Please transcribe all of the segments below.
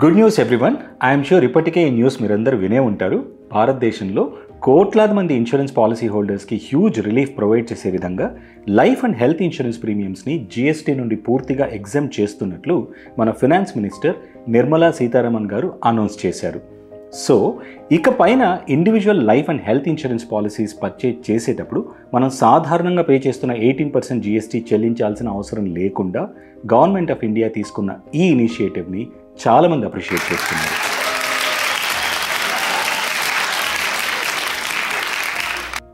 Good news everyone. I'm sure ఇప్పటికే ఈ news మీరందరూ వినే ఉంటారు. భారతదేశంలో కోట్లాది మంది ఇన్సూరెన్స్ పాలసీ హోల్డర్స్కి హ్యూజ్ రిలీఫ్ ప్రొవైడ్ చేసే విధంగా లైఫ్ అండ్ హెల్త్ ఇన్సూరెన్స్ ప్రీమియమ్స్ని జీఎస్టీ నుండి పూర్తిగా ఎగ్జామ్ట్ చేస్తున్నట్లు మన ఫినాన్స్ మినిస్టర్ నిర్మలా సీతారామన్ గారు అనౌన్స్ చేశారు. సో ఇక పైన individual life and health insurance policies purchase చేసేటప్పుడు మనం సాధారణంగా పే చేస్తున్న 18% జీఎస్టీ చెల్లించాల్సిన అవసరం లేకుండా గవర్నమెంట్ ఆఫ్ ఇండియా తీసుకున్న ఈ ఇనిషియేటివ్ని చాలామంది అప్రిషియేట్ చేస్తున్నారు.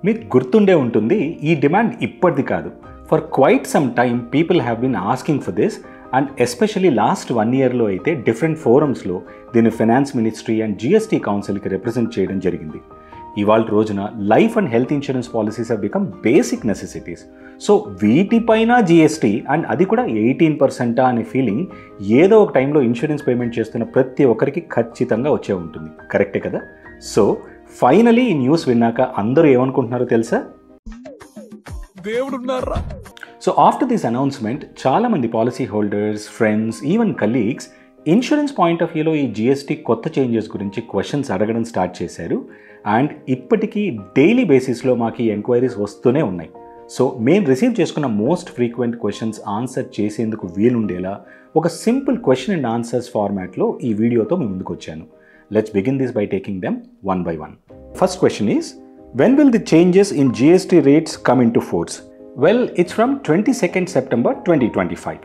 మీకు గుర్తుండే ఉంటుంది, ఈ డిమాండ్ ఇప్పటిది కాదు. For quite some time people have been asking for this and especially last 1 yearలో అయితే డిఫరెంట్ ఫోరమ్స్లో దీన్ని ఫైనాన్స్ మినిస్ట్రీ అండ్ జిఎస్టీ కౌన్సిల్కి రిప్రజెంట్ చేయడం జరిగింది. ఇవాళ రోజున life and health insurance policies have become basic necessities. So వీటిపైన జీఎస్టీ అండ్ అది కూడా 18% అనే ఫీలింగ్ ఏదో ఒక టైంలో ఇన్సూరెన్స్ పేమెంట్ చేస్తున్న ప్రతి ఒక్కరికి ఖచ్చితంగా వచ్చే ఉంటుంది. కరెక్టే కదా? సో ఫైనలీ ఈ న్యూస్ విన్నాక అందరూ ఏమనుకుంటున్నారో తెలుసా? దేవుడున్నారా? సో ఆఫ్టర్ దిస్ అనౌన్స్మెంట్ చాలామంది policy holders, friends, even colleagues insurance point of వ్యూలో ఈ జీఎస్టీ కొత్త చేంజెస్ గురించి క్వశ్చన్స్ అడగడం స్టార్ట్ చేశారు. అండ్ ఇప్పటికీ డైలీ బేసిస్లో మాకు ఈ ఎంక్వైరీస్ వస్తూనే ఉన్నాయి. సో మేము రిసీవ్ చేసుకున్న మోస్ట్ ఫ్రీక్వెంట్ క్వశ్చన్స్ ఆన్సర్ చేసేందుకు వీలుండేలా ఒక సింపుల్ క్వశ్చన్ అండ్ ఆన్సర్స్ ఫార్మాట్లో ఈ వీడియోతో మేము ముందుకు వచ్చాను. Let's begin this by taking them one by one. First question is, when will the changes in GST rates come into force? Well, it's from 22nd September 2025.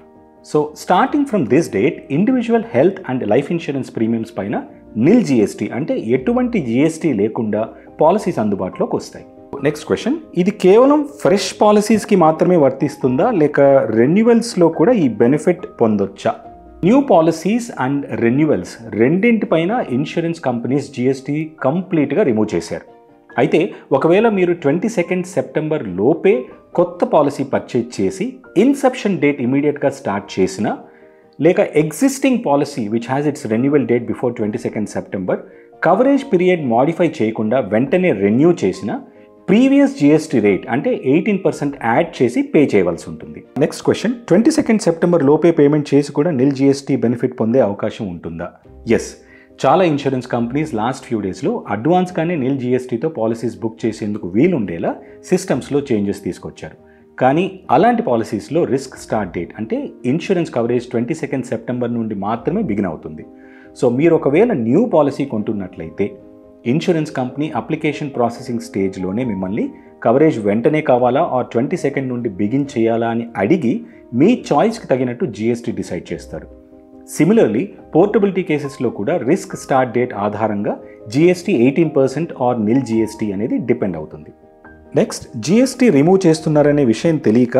So, starting from this date, individual health and life insurance premiums paina nil GST ante ఎటువంటి GST లేకుండా policies అందుబాటులోకి వస్తాయి. Next question, ఇది కేవలం fresh పాలసీస్కి మాత్రమే వర్తిస్తుందా లేక రెన్యువల్స్లో కూడా ఈ బెనిఫిట్ పొందొచ్చా? న్యూ పాలసీస్ అండ్ రెన్యువల్స్ రెండింటిపైన ఇన్సూరెన్స్ కంపెనీస్ జీఎస్టీ కంప్లీట్గా రిమూవ్ చేశారు. అయితే ఒకవేళ మీరు 22nd సెప్టెంబర్ లోపే కొత్త పాలసీ పర్చేజ్ చేసి ఇన్సెప్షన్ డేట్ ఇమీడియట్గా స్టార్ట్ చేసినా లేక existing policy which has its renewal date before 22nd September coverage period modify చేయకుండా వెంటనే రెన్యూ చేసిన ప్రీవియస్ జీఎస్టీ రేట్ అంటే 18% యాడ్ చేసి పే చేయవలసి ఉంటుంది. నెక్స్ట్ క్వశ్చన్, 22nd సెప్టెంబర్ లోపే పేమెంట్ చేసి కూడా నిల్ జీఎస్టీ బెనిఫిట్ పొందే అవకాశం ఉంటుందా? ఎస్, చాలా ఇన్సూరెన్స్ కంపెనీస్ లాస్ట్ ఫ్యూ డేస్లో అడ్వాన్స్గానే నిల్ జీఎస్టీతో పాలసీస్ బుక్ చేసేందుకు వీలుండేలా సిస్టమ్స్లో చేంజెస్ తీసుకొచ్చారు. కానీ అలాంటి పాలసీస్లో రిస్క్ స్టార్ట్ డేట్ అంటే ఇన్సూరెన్స్ కవరేజ్ 22nd సెప్టెంబర్ నుండి మాత్రమే బిగిన్ అవుతుంది. సో మీరు ఒకవేళ న్యూ పాలసీ కొంటున్నట్లయితే ఇన్సూరెన్స్ కంపెనీ అప్లికేషన్ ప్రాసెసింగ్ స్టేజ్లోనే మిమ్మల్ని కవరేజ్ వెంటనే కావాలా ఆర్ 22nd నుండి బిగిన్ చేయాలా అని అడిగి మీ చాయిస్కి తగినట్టు జీఎస్టీ డిసైడ్ చేస్తారు. సిమిలర్లీ పోర్టబిలిటీ కేసెస్లో కూడా రిస్క్ స్టార్ట్ డేట్ ఆధారంగా జీఎస్టీ 18% ఆర్ నిల్ జీఎస్టీ అనేది డిపెండ్ అవుతుంది. నెక్స్ట్, జీఎస్టీ రిమూవ్ చేస్తున్నారనే విషయం తెలియక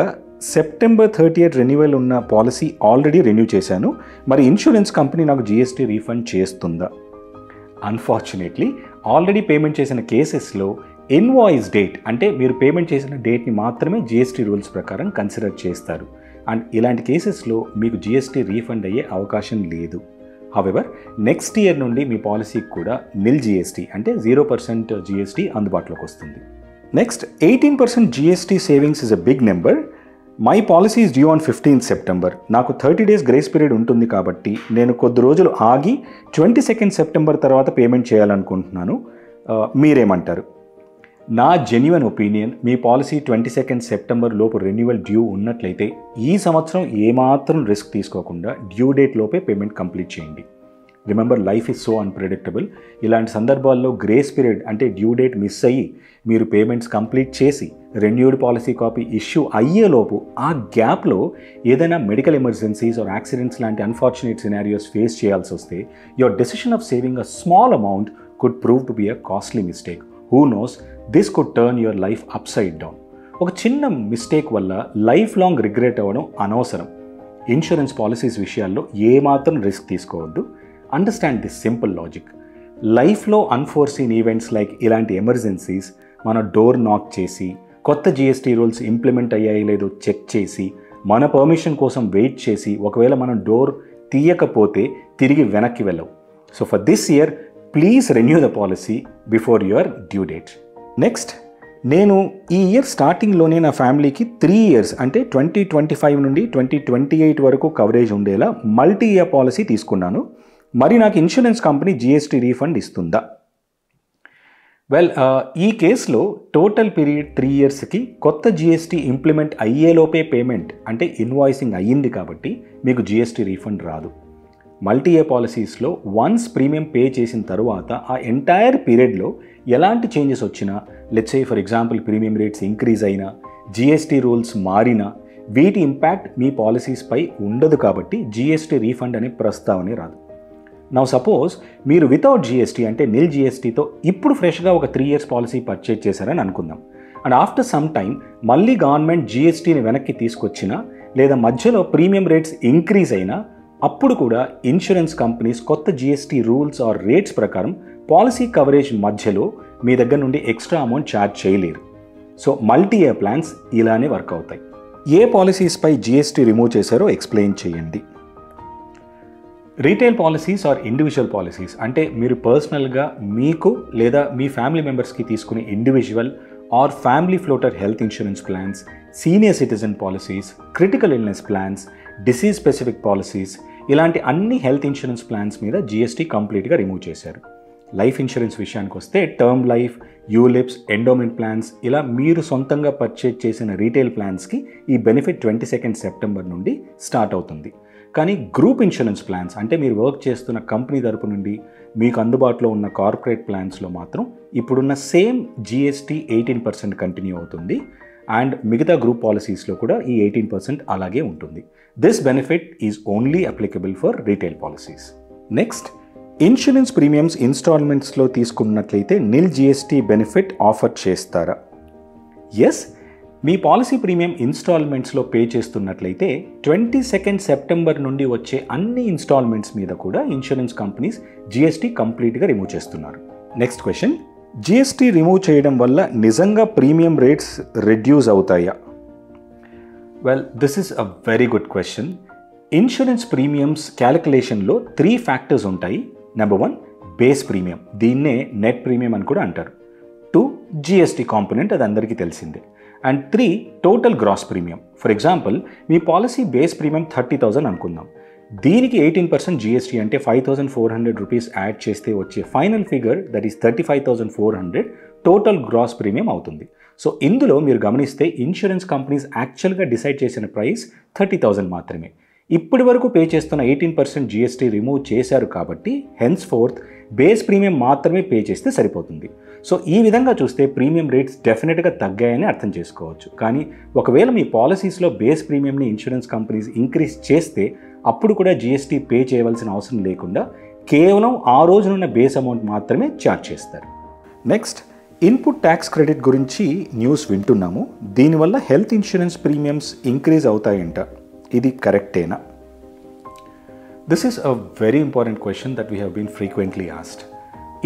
సెప్టెంబర్ 30th రెన్యువల్ ఉన్న పాలసీ ఆల్రెడీ రెన్యూ చేశాను, మరి ఇన్సూరెన్స్ కంపెనీ నాకు జీఎస్టీ రీఫండ్ చేస్తుందా? అన్ఫార్చునేట్లీ ఆల్రెడీ పేమెంట్ చేసిన కేసెస్లో ఇన్వాయిస్ డేట్ అంటే మీరు పేమెంట్ చేసిన డేట్ని మాత్రమే జీఎస్టీ రూల్స్ ప్రకారం కన్సిడర్ చేస్తారు. అండ్ ఇలాంటి కేసెస్లో మీకు జీఎస్టీ రీఫండ్ అయ్యే అవకాశం లేదు. హవెవర్ నెక్స్ట్ ఇయర్ నుండి మీ పాలసీకి కూడా నిల్ జీఎస్టీ అంటే 0% జీఎస్టీ అందుబాటులోకి వస్తుంది. Next, 18% GST savings is a big number. My policy is due on 15th September. నాకు 30 days గ్రేస్ పీరియడ్ ఉంటుంది కాబట్టి నేను కొద్ది రోజులు ఆగి 22nd సెప్టెంబర్ తర్వాత పేమెంట్ చేయాలనుకుంటున్నాను. మీరేమంటారు? నా జెన్యున్ ఒపీనియన్, మీ పాలసీ 22nd సెప్టెంబర్ లోపు రెన్యువల్ డ్యూ ఉన్నట్లయితే ఈ సంవత్సరం ఏమాత్రం రిస్క్ తీసుకోకుండా డ్యూ డేట్ లోపే పేమెంట్ కంప్లీట్ చేయండి. Remember, life is so unpredictable. ఇలాంటి సందర్భాల్లో గ్రేస్ పీరియడ్ అంటే డ్యూ డేట్ మిస్ అయ్యి మీరు పేమెంట్స్ కంప్లీట్ చేసి రెన్యూడ్ పాలసీ కాపీ ఇష్యూ అయ్యేలోపు ఆ గ్యాప్లో ఏదైనా మెడికల్ ఎమర్జెన్సీస్ ఆర్ యాక్సిడెంట్స్ లాంటి అన్ఫార్చునేట్ సినారియోస్ ఫేస్ చేయాల్సి వస్తే your decision of saving a small amount could prove to be a costly mistake. Who knows, this could turn your life up side down. ఒక చిన్న mistake వల్ల life long regret అవ్వడం అనవసరం. Insurance policies విషయాల్లో ఏమాత్రం risk తీసుకోవద్దు. Understand this simple logic. లైఫ్లో unforeseen events like ఇలాంటి ఎమర్జెన్సీస్ మన డోర్ నాక్ చేసి కొత్త జీఎస్టీ రూల్స్ ఇంప్లిమెంట్ అయ్యాయి లేదో చెక్ చేసి మన పర్మిషన్ కోసం వెయిట్ చేసి ఒకవేళ మనం డోర్ తీయకపోతే తిరిగి వెనక్కి వెళ్ళవు. So for this year please renew the policy before your due date. Next, నేను ఈ ఇయర్ స్టార్టింగ్లోనే నా ఫ్యామిలీకి 3 years అంటే 2025 నుండి 2028 వరకు కవరేజ్ ఉండేలా మల్టీ ఇయర్ పాలసీ తీసుకున్నాను. మరి నాకు ఇన్సూరెన్స్ కంపెనీ జిఎస్టీ రీఫండ్ ఇస్తుందా? వెల్, ఈ కేసులో టోటల్ పీరియడ్ 3 yearsకి కొత్త జిఎస్టీ ఇంప్లిమెంట్ అయ్యేలోపే పేమెంట్ అంటే ఇన్వాయిసింగ్ అయ్యింది కాబట్టి మీకు జిఎస్టీ రీఫండ్ రాదు. మల్టీ ఇయర్ పాలసీస్లో వన్స్ ప్రీమియం పే చేసిన తర్వాత ఆ ఎంటైర్ పీరియడ్లో ఎలాంటి చేంజెస్ వచ్చినా, let's say for example premium rates increase అయినా, జిఎస్టీ రూల్స్ మారినా, వీటి ఇంపాక్ట్ మీ పాలసీస్పై ఉండదు కాబట్టి జిఎస్టీ రీఫండ్ అనే ప్రస్తావనే రాదు. నౌ సపోజ్ మీరు వితౌట్ జిఎస్టీ అంటే నిల్ జిఎస్టీతో ఇప్పుడు ఫ్రెష్గా ఒక 3 years పాలసీ పర్చేజ్ చేశారని అనుకుందాం. అండ్ ఆఫ్టర్ సమ్ టైమ్ మళ్ళీ గవర్నమెంట్ జిఎస్టీని వెనక్కి తీసుకొచ్చినా లేదా మధ్యలో ప్రీమియం రేట్స్ ఇంక్రీజ్ అయినా అప్పుడు కూడా ఇన్సూరెన్స్ కంపెనీస్ కొత్త జిఎస్టీ రూల్స్ ఆర్ రేట్స్ ప్రకారం పాలసీ కవరేజ్ మధ్యలో మీ దగ్గర నుండి ఎక్స్ట్రా అమౌంట్ ఛార్జ్ చేయలేరు. సో మల్టీ ఇయర్ ప్లాన్స్ ఇలానే వర్క్ అవుతాయి. ఏ పాలసీస్పై జిఎస్టీ రిమూవ్ చేశారో ఎక్స్ప్లెయిన్ చేయండి. Retail policies or individual policies అంటే మీరు పర్సనల్గా మీకు లేదా మీ ఫ్యామిలీ మెంబర్స్కి తీసుకునే individual or family floater health insurance plans, senior citizen policies, critical illness plans, disease specific policies, ఇలాంటి అన్ని హెల్త్ ఇన్సూరెన్స్ ప్లాన్స్ మీద జిఎస్టీ కంప్లీట్గా రిమూవ్ చేశారు. లైఫ్ ఇన్సూరెన్స్ విషయానికి వస్తే term life, ULIPs, endowment plans ఇలా మీరు సొంతంగా పర్చేజ్ చేసిన రీటైల్ ప్లాన్స్కి ఈ బెనిఫిట్ 22 September నుండి స్టార్ట్ అవుతుంది. కానీ గ్రూప్ ఇన్సూరెన్స్ ప్లాన్స్ అంటే మీరు వర్క్ చేస్తున్న కంపెనీ తరపు నుండి మీకు అందుబాటులో ఉన్న కార్పొరేట్ ప్లాన్స్లో మాత్రం ఇప్పుడున్న సేమ్ జిఎస్టీ 18% కంటిన్యూ అవుతుంది. అండ్ మిగతా గ్రూప్ పాలసీస్లో కూడా ఈ 18% అలాగే ఉంటుంది. This benefit is only applicable for retail policies. Next, insurance premiums ఇన్స్టాల్మెంట్స్లో తీసుకున్నట్లయితే నిల్ జిఎస్టీ బెనిఫిట్ ఆఫర్ చేస్తారా? ఎస్, మీ పాలసీ ప్రీమియం ఇన్స్టాల్మెంట్స్లో పే చేస్తున్నట్లయితే 22 September నుండి వచ్చే అన్ని ఇన్స్టాల్మెంట్స్ మీద కూడా ఇన్సూరెన్స్ కంపెనీస్ జిఎస్టీ కంప్లీట్గా రిమూవ్ చేస్తున్నారు. నెక్స్ట్ క్వశ్చన్, జిఎస్టీ రిమూవ్ చేయడం వల్ల నిజంగా ప్రీమియం రేట్స్ రెడ్యూస్ అవుతాయా? Well, this is a very good question. Insurance premiums క్యాలిక్యులేషన్లో 3 factors ఉంటాయి. నెంబర్ 1 బేస్ ప్రీమియం, దీన్నే నెట్ ప్రీమియం అని కూడా అంటారు. 2 జిఎస్టీ కాంపోనెంట్, అది అందరికీ తెలిసిందే. And 3 total gross premium. For example మీ పాలసీ బేస్ ప్రీమియం 30,000 అనుకుందాం. దీనికి 18% జిఎస్టీ అంటే 5,400 రూపీస్ యాడ్ చేస్తే వచ్చే final figure that is 35,400 total gross premium అవుతుంది. సో ఇందులో మీరు గమనిస్తే ఇన్సూరెన్స్ కంపెనీస్ యాక్చువల్గా డిసైడ్ చేసిన ప్రైస్ 30,000 మాత్రమే. ఇప్పటి వరకు పే చేస్తున్న 18% జిఎస్టీ రిమూవ్ చేశారు కాబట్టి హెన్స్ ఫోర్త్ బేస్ ప్రీమియం మాత్రమే పే చేస్తే సరిపోతుంది. సో ఈ విధంగా చూస్తే ప్రీమియం రేట్స్ డెఫినెట్గా తగ్గాయని అర్థం చేసుకోవచ్చు. కానీ ఒకవేళ మీ పాలసీస్లో బేస్ ప్రీమియంని ఇన్సూరెన్స్ కంపెనీస్ ఇంక్రీజ్ చేస్తే అప్పుడు కూడా జిఎస్టీ పే చేయవలసిన అవసరం లేకుండా కేవలం ఆ రోజునున్న బేస్ అమౌంట్ మాత్రమే ఛార్జ్ చేస్తారు. నెక్స్ట్, ఇన్పుట్ ట్యాక్స్ క్రెడిట్ గురించి న్యూస్ వింటున్నాము. దీనివల్ల హెల్త్ ఇన్సూరెన్స్ ప్రీమియమ్స్ ఇంక్రీజ్ అవుతాయంట, ఇది కరెక్టేనా? This is a very important question that we have been frequently asked.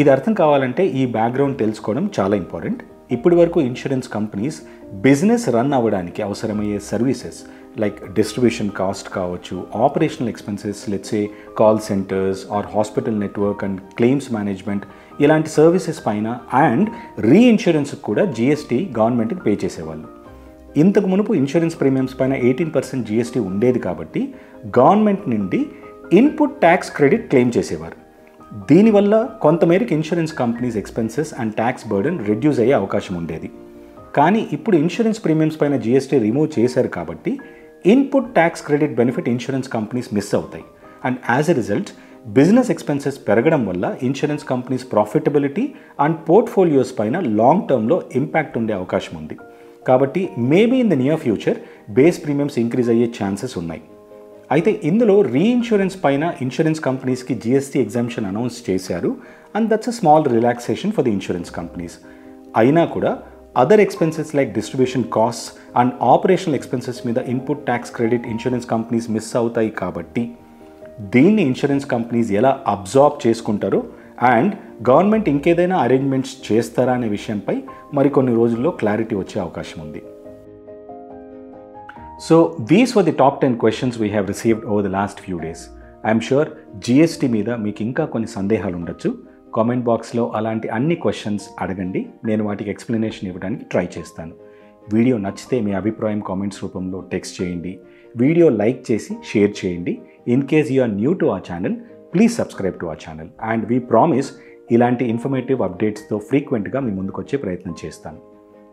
ఇది అర్థం కావాలంటే ఈ బ్యాక్గ్రౌండ్ తెలుసుకోవడం చాలా ఇంపార్టెంట్. ఇప్పటి వరకు ఇన్సూరెన్స్ కంపెనీస్ బిజినెస్ రన్ అవ్వడానికి అవసరమయ్యే సర్వీసెస్ లైక్ డిస్ట్రిబ్యూషన్ కాస్ట్ కావచ్చు, operational expenses, let's say call centers or hospital network and claims management ఇలాంటి సర్వీసెస్ పైన అండ్ రీఇన్సూరెన్స్కి కూడా జిఎస్టీ గవర్నమెంట్కి పే చేసేవాళ్ళు. ఇంతకు మునుపు ఇన్సూరెన్స్ ప్రీమియమ్స్ పైన 18% జిఎస్టీ ఉండేది కాబట్టి గవర్నమెంట్ నుండి ఇన్పుట్ ట్యాక్స్ క్రెడిట్ క్లెయిమ్ చేసేవారు. దీనివల్ల కొంతమేరకు insurance companies expenses and tax burden reduce అయ్యే అవకాశం ఉండేది. కానీ ఇప్పుడు ఇన్సూరెన్స్ ప్రీమియమ్స్ పైన జిఎస్టీ రిమూవ్ చేశారు కాబట్టి input tax credit benefit insurance companies miss అవుతాయి. And as a result business expenses పెరగడం వల్ల insurance companies profitability and portfolios పైన లాంగ్ టర్మ్లో ఇంపాక్ట్ ఉండే అవకాశం ఉంది. కాబట్టి maybe in the near future base premiums increase అయ్యే ఛాన్సెస్ ఉన్నాయి. అయితే ఇందులో రీఇన్సూరెన్స్ పైన ఇన్సూరెన్స్ కంపెనీస్కి జిఎస్టీ ఎగ్జామ్షన్ అనౌన్స్ చేశారు and that's a small relaxation for the insurance companies. అయినా కూడా other expenses like distribution costs and operational expenses మీద input tax credit insurance companies miss అవుతాయి కాబట్టి దీన్ని ఇన్సూరెన్స్ కంపెనీస్ ఎలా అబ్జార్బ్ చేసుకుంటారో అండ్ గవర్నమెంట్ ఇంకేదైనా అరేంజ్మెంట్స్ చేస్తారా అనే విషయంపై మరికొన్ని రోజుల్లో క్లారిటీ వచ్చే అవకాశం ఉంది. So these were the top 10 questions we have received over the last few days. I am sure GST మీద మీకు ఇంకా కొన్ని సందేహాలు ఉండొచ్చు. కామెంట్ బాక్స్లో అలాంటి అన్ని క్వశ్చన్స్ అడగండి, నేను వాటికి ఎక్స్ప్లెనేషన్ ఇవ్వడానికి ట్రై చేస్తాను. వీడియో నచ్చితే మీ అభిప్రాయం కామెంట్స్ రూపంలో టెక్స్ట్ చేయండి. వీడియో లైక్ చేసి షేర్ చేయండి. In case you are new to our channel please subscribe to our channel and we promise ఇలాంటి ఇన్ఫర్మేటివ్ అప్డేట్స్తో ఫ్రీక్వెంట్గా మీ ముందుకు వచ్చే ప్రయత్నం చేస్తాను.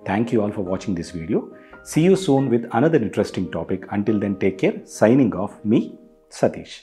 Thank you all for watching this video. See you soon with another interesting topic. Until then, take care. Signing off, me, Satish.